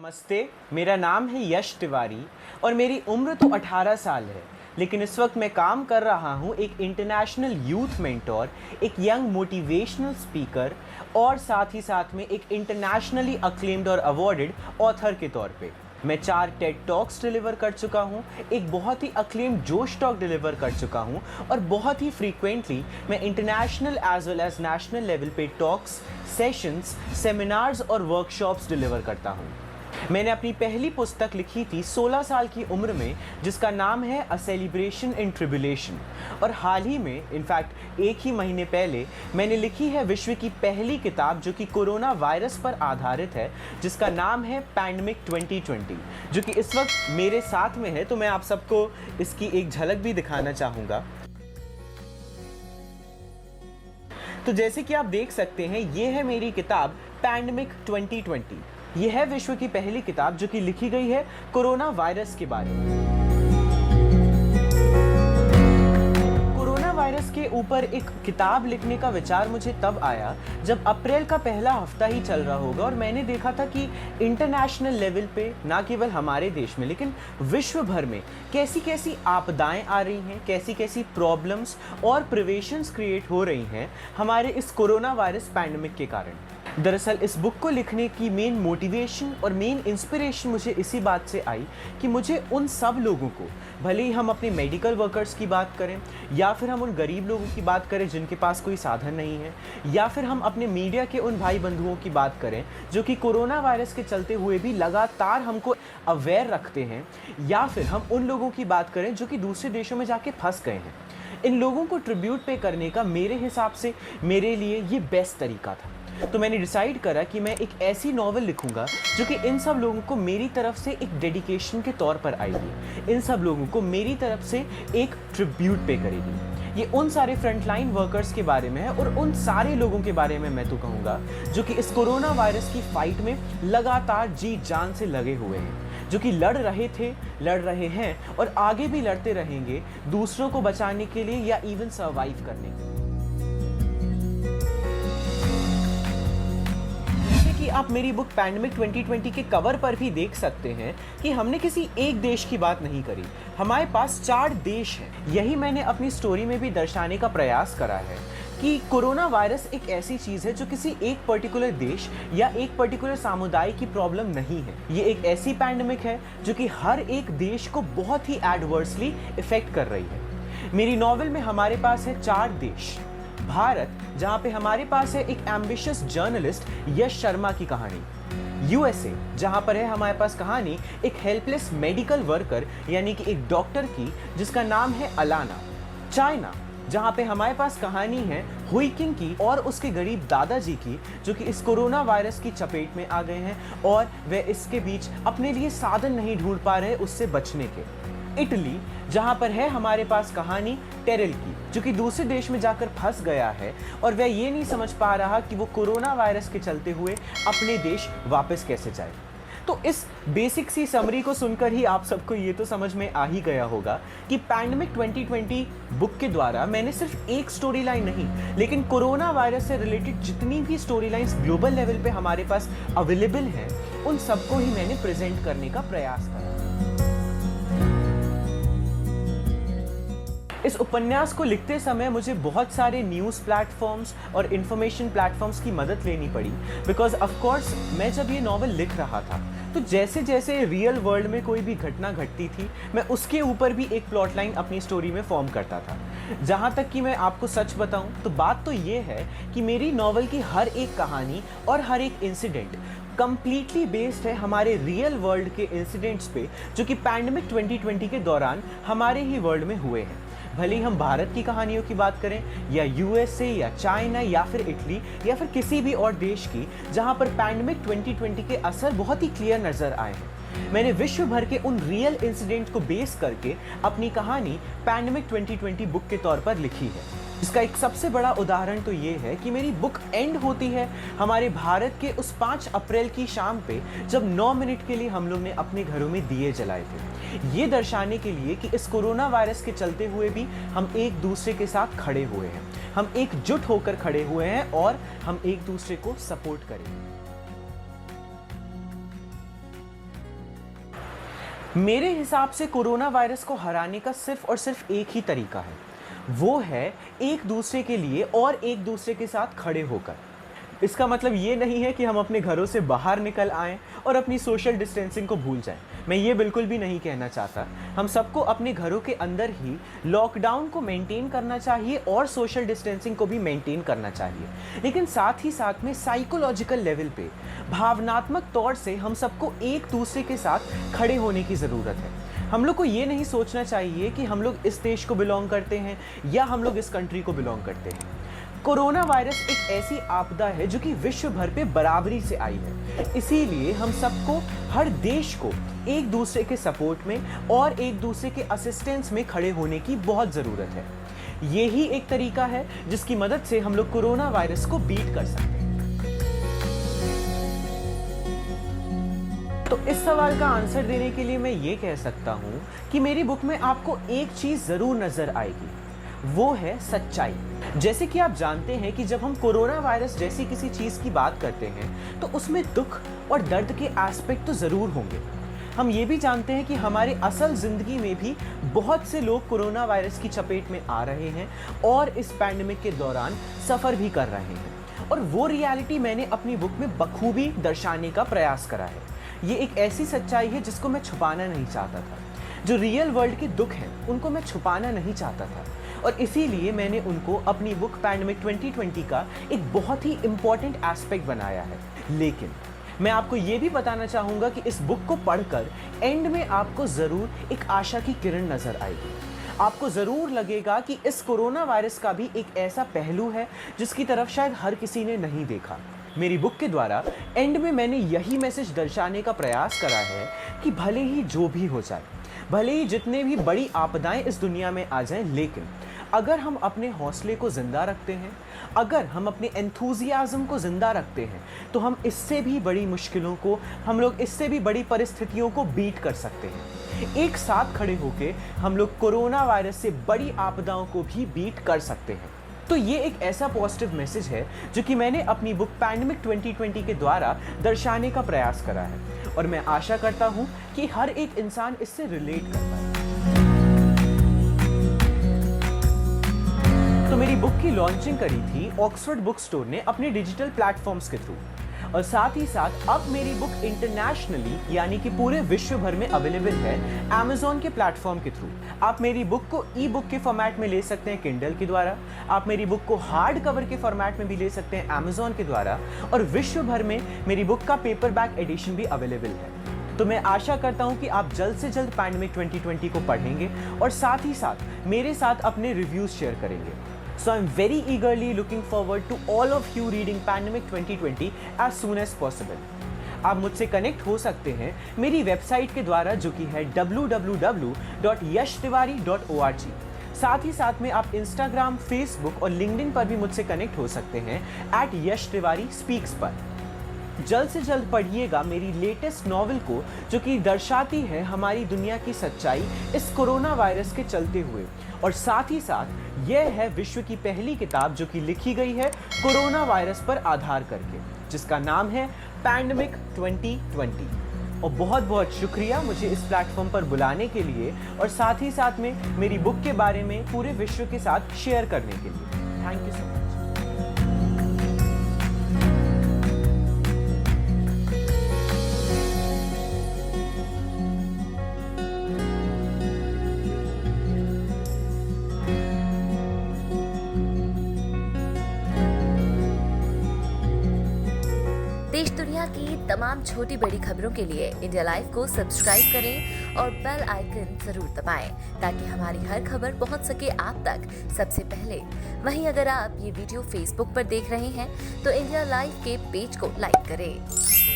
नमस्ते, मेरा नाम है यश तिवारी और मेरी उम्र तो 18 साल है, लेकिन इस वक्त मैं काम कर रहा हूँ एक इंटरनेशनल यूथ मेंटोर, एक यंग मोटिवेशनल स्पीकर और साथ ही साथ में एक इंटरनेशनली अक्लेम्ड और अवॉर्डेड ऑथर के तौर पे। मैं 4 टेड टॉक्स डिलीवर कर चुका हूँ, एक बहुत ही अक्लेम्ड जोश टॉक डिलीवर कर चुका हूँ और बहुत ही फ्रीक्वेंटली मैं international as well as national level पे टॉक्स, सेशंस, सेमिनार्स और वर्कशॉप्स डिलीवर करता हूँ। मैंने अपनी पहली पुस्तक लिखी थी 16 साल की उम्र में, जिसका नाम है अ सेलिब्रेशन इन ट्रिब्यूलेशन, और हाल ही में इनफैक्ट एक ही महीने पहले मैंने लिखी है विश्व की पहली किताब जो कि कोरोना वायरस पर आधारित है, जिसका नाम है पैंडेमिक 2020, जो कि इस वक्त मेरे साथ में है। तो मैं आप सबको इसकी एक झलक भी दिखाना चाहूँगा। तो जैसे कि आप देख सकते हैं, ये है मेरी किताब पैंडेमिक 2020। ये है विश्व की पहली किताब जो कि लिखी गई है कोरोना वायरस के बारे में। कोरोना वायरस के ऊपर एक किताब लिखने का विचार मुझे तब आया जब अप्रैल का पहला हफ्ता ही चल रहा होगा और मैंने देखा था कि इंटरनेशनल लेवल पे, ना केवल हमारे देश में लेकिन विश्व भर में कैसी कैसी आपदाएं आ रही हैं, कैसी कैसी प्रॉब्लम्स और प्रिवेशंस क्रिएट हो रही हैं हमारे इस कोरोना वायरस पैंडेमिक के कारण। दरअसल इस बुक को लिखने की मेन मोटिवेशन और मेन इंस्पिरेशन मुझे इसी बात से आई कि मुझे उन सब लोगों को, भले ही हम अपने मेडिकल वर्कर्स की बात करें या फिर हम उन गरीब लोगों की बात करें जिनके पास कोई साधन नहीं है, या फिर हम अपने मीडिया के उन भाई बंधुओं की बात करें जो कि कोरोना वायरस के चलते हुए भी लगातार हमको अवेयर रखते हैं, या फिर हम उन लोगों की बात करें जो कि दूसरे देशों में जाके फंस गए हैं। इन लोगों को ट्रिब्यूट पे करने का मेरे हिसाब से मेरे लिए ये बेस्ट तरीका था। तो मैंने डिसाइड करा कि मैं एक ऐसी नॉवेल लिखूंगा जो कि इन सब लोगों को मेरी तरफ से एक डेडिकेशन के तौर पर आएगी, इन सब लोगों को मेरी तरफ से एक ट्रिब्यूट पे करेगी। ये उन सारे फ्रंटलाइन वर्कर्स के बारे में है और उन सारे लोगों के बारे में मैं तो कहूँगा जो कि इस कोरोना वायरस की फाइट में लगातार जी जान से लगे हुए हैं, जो कि लड़ रहे थे, लड़ रहे हैं और आगे भी लड़ते रहेंगे दूसरों को बचाने के लिए या इवन सर्वाइव करने के लिए। आप मेरी बुक पैंडेमिक 2020 के कवर पर भी देख सकते हैं कि हमने किसी एक देश की बात नहीं करी, हमारे पास 4 देश हैं। यही मैंने अपनी स्टोरी में भी दर्शाने का प्रयास करा है कि कोरोना वायरस एक ऐसी चीज़ है जो किसी एक पर्टिकुलर देश या एक पर्टिकुलर समुदाय की प्रॉब्लम नहीं है। ये एक ऐसी पैंडेमिक है जो कि हर एक देश को बहुत ही एडवर्सली इफेक्ट कर रही है। मेरी नॉवेल में हमारे पास है 4 देश। भारत, जहां पे हमारे पास है एक एम्बिशियस जर्नलिस्ट यश शर्मा की कहानी। यूएसए, जहां पर है हमारे पास कहानी एक हेल्पलेस मेडिकल वर्कर यानी कि एक डॉक्टर की जिसका नाम है अलाना। चाइना, जहां पे हमारे पास कहानी है हुई किंग की और उसके गरीब दादाजी की जो कि इस कोरोना वायरस की चपेट में आ गए हैं और वे इसके बीच अपने लिए साधन नहीं ढूंढ पा रहे उससे बचने के। इटली, जहां पर है हमारे पास कहानी टेरल की जो कि दूसरे देश में जाकर फंस गया है और वह ये नहीं समझ पा रहा कि वो कोरोना वायरस के चलते हुए अपने देश वापस कैसे जाए। तो इस बेसिक सी समरी को सुनकर ही आप सबको ये तो समझ में आ ही गया होगा कि पैंडेमिक 2020 बुक के द्वारा मैंने सिर्फ एक स्टोरी लाइन नहीं, लेकिन कोरोना वायरस से रिलेटेड जितनी भी स्टोरी लाइन्स ग्लोबल लेवल पे हमारे पास अवेलेबल हैं, उन सबको ही मैंने प्रेजेंट करने का प्रयास करा। इस उपन्यास को लिखते समय मुझे बहुत सारे न्यूज़ प्लेटफॉर्म्स और इन्फॉर्मेशन प्लेटफॉर्म्स की मदद लेनी पड़ी, बिकॉज ऑफ कोर्स मैं जब ये नॉवल लिख रहा था तो जैसे जैसे रियल वर्ल्ड में कोई भी घटना घटती थी मैं उसके ऊपर भी एक प्लॉट लाइन अपनी स्टोरी में फॉर्म करता था। जहाँ तक कि मैं आपको सच बताऊँ तो बात तो ये है कि मेरी नॉवल की हर एक कहानी और हर एक इंसिडेंट कंप्लीटली बेस्ड है हमारे रियल वर्ल्ड के इंसिडेंट्स पे जो कि पैंडेमिक 2020 के दौरान हमारे ही वर्ल्ड में हुए हैं। भले ही हम भारत की कहानियों की बात करें या यूएसए या चाइना या फिर इटली या फिर किसी भी और देश की जहां पर पैंडेमिक 2020 के असर बहुत ही क्लियर नजर आए हैं। मैंने विश्व भर के उन रियल इंसिडेंट को बेस करके अपनी कहानी पैंडेमिक 2020 बुक के तौर पर लिखी है। इसका एक सबसे बड़ा उदाहरण तो ये है कि मेरी बुक एंड होती है हमारे भारत के उस 5 अप्रैल की शाम पे जब 9 मिनट के लिए हम लोग ने अपने घरों में दिए जलाए थे, ये दर्शाने के लिए कि इस कोरोना वायरस के चलते हुए भी हम एक दूसरे के साथ खड़े हुए हैं, हम एकजुट होकर खड़े हुए हैं और हम एक दूसरे को सपोर्ट करेंगे। मेरे हिसाब से कोरोना वायरस को हराने का सिर्फ और सिर्फ एक ही तरीका है, वो है एक दूसरे के लिए और एक दूसरे के साथ खड़े होकर। इसका मतलब ये नहीं है कि हम अपने घरों से बाहर निकल आएँ और अपनी सोशल डिस्टेंसिंग को भूल जाएं। मैं ये बिल्कुल भी नहीं कहना चाहता। हम सबको अपने घरों के अंदर ही लॉकडाउन को मेंटेन करना चाहिए और सोशल डिस्टेंसिंग को भी मेंटेन करना चाहिए, लेकिन साथ ही साथ में साइकोलॉजिकल लेवल पे, भावनात्मक तौर से हम सबको एक दूसरे के साथ खड़े होने की ज़रूरत है। हम लोग को ये नहीं सोचना चाहिए कि हम लोग इस देश को बिलोंग करते हैं या हम लोग इस कंट्री को बिलोंग करते हैं। कोरोना वायरस एक ऐसी आपदा है जो कि विश्व भर पे बराबरी से आई है, इसीलिए हम सबको, हर देश को एक दूसरे के सपोर्ट में और एक दूसरे के असिस्टेंस में खड़े होने की बहुत ज़रूरत है। यही एक तरीका है जिसकी मदद से हम लोग कोरोना वायरस को बीट कर सकते हैं। तो इस सवाल का आंसर देने के लिए मैं ये कह सकता हूँ कि मेरी बुक में आपको एक चीज़ ज़रूर नज़र आएगी, वो है सच्चाई। जैसे कि आप जानते हैं कि जब हम कोरोना वायरस जैसी किसी चीज़ की बात करते हैं तो उसमें दुख और दर्द के एस्पेक्ट तो ज़रूर होंगे। हम ये भी जानते हैं कि हमारे असल ज़िंदगी में भी बहुत से लोग कोरोना वायरस की चपेट में आ रहे हैं और इस पैंडेमिक के दौरान सफ़र भी कर रहे हैं, और वो रियलिटी मैंने अपनी बुक में बखूबी दर्शाने का प्रयास करा है। ये एक ऐसी सच्चाई है जिसको मैं छुपाना नहीं चाहता था। जो रियल वर्ल्ड के दुख हैं उनको मैं छुपाना नहीं चाहता था, और इसीलिए मैंने उनको अपनी बुक पैंडेमिक 2020 का एक बहुत ही इम्पॉर्टेंट एस्पेक्ट बनाया है। लेकिन मैं आपको ये भी बताना चाहूँगा कि इस बुक को पढ़कर एंड में आपको ज़रूर एक आशा की किरण नज़र आएगी। आपको ज़रूर लगेगा कि इस कोरोना वायरस का भी एक ऐसा पहलू है जिसकी तरफ शायद हर किसी ने नहीं देखा। मेरी बुक के द्वारा एंड में मैंने यही मैसेज दर्शाने का प्रयास करा है कि भले ही जो भी हो जाए, भले ही जितने भी बड़ी आपदाएं इस दुनिया में आ जाएं, लेकिन अगर हम अपने हौसले को ज़िंदा रखते हैं, अगर हम अपने एंथुजियाज़म को ज़िंदा रखते हैं, तो हम इससे भी बड़ी मुश्किलों को, हम लोग इससे भी बड़ी परिस्थितियों को बीट कर सकते हैं। एक साथ खड़े होकर हम लोग कोरोना वायरस से बड़ी आपदाओं को भी बीट कर सकते हैं। तो ये एक ऐसा पॉजिटिव मैसेज है जो कि मैंने अपनी बुक पैंडेमिक 2020 के द्वारा दर्शाने का प्रयास करा है, और मैं आशा करता हूँ कि हर एक इंसान इससे रिलेट कर पाए। तो मेरी बुक की लॉन्चिंग करी थी ऑक्सफोर्ड बुक स्टोर ने अपने डिजिटल प्लेटफॉर्म्स के थ्रू, और साथ ही साथ अब मेरी बुक इंटरनेशनली यानी कि पूरे विश्व भर में अवेलेबल है अमेज़न के प्लेटफॉर्म के थ्रू। आप मेरी बुक को ई बुक के फॉर्मेट में ले सकते हैं किंडल के द्वारा, आप मेरी बुक को हार्ड कवर के फॉर्मेट में भी ले सकते हैं अमेज़न के द्वारा, और विश्व भर में मेरी बुक का पेपरबैक एडिशन भी अवेलेबल है। तो मैं आशा करता हूं कि आप जल्द से जल्द पैंडेमिक 2020 को पढ़ेंगे और साथ ही साथ मेरे साथ अपने रिव्यूज़ शेयर करेंगे। So I'm very eagerly looking forward to all of you reading Pandemic 2020 as soon as possible. आप मुझसे कनेक्ट हो सकते हैं मेरी वेबसाइट के द्वारा जो कि है www.yashtiwari.org। साथ ही साथ में आप इंस्टाग्राम, फेसबुक और लिंक्डइन पर भी मुझसे कनेक्ट हो सकते हैं @yashtiwari_speaks पर। जल्द से जल्द पढ़िएगा मेरी लेटेस्ट नॉवेल को जो कि दर्शाती है हमारी दुनिया की सच्चाई इस कोरोना वायरस के चलते हुए, और साथ ही साथ यह है विश्व की पहली किताब जो कि लिखी गई है कोरोना वायरस पर आधार करके, जिसका नाम है पैंडेमिक 2020। और बहुत बहुत शुक्रिया मुझे इस प्लेटफॉर्म पर बुलाने के लिए और साथ ही साथ में मेरी बुक के बारे में पूरे विश्व के साथ शेयर करने के लिए। Thank you so much. देश दुनिया की तमाम छोटी बड़ी खबरों के लिए इंडिया लाइव को सब्सक्राइब करें और बेल आइकन जरूर दबाएं ताकि हमारी हर खबर पहुंच सके आप तक सबसे पहले। वहीं अगर आप ये वीडियो फेसबुक पर देख रहे हैं तो इंडिया लाइव के पेज को लाइक करें।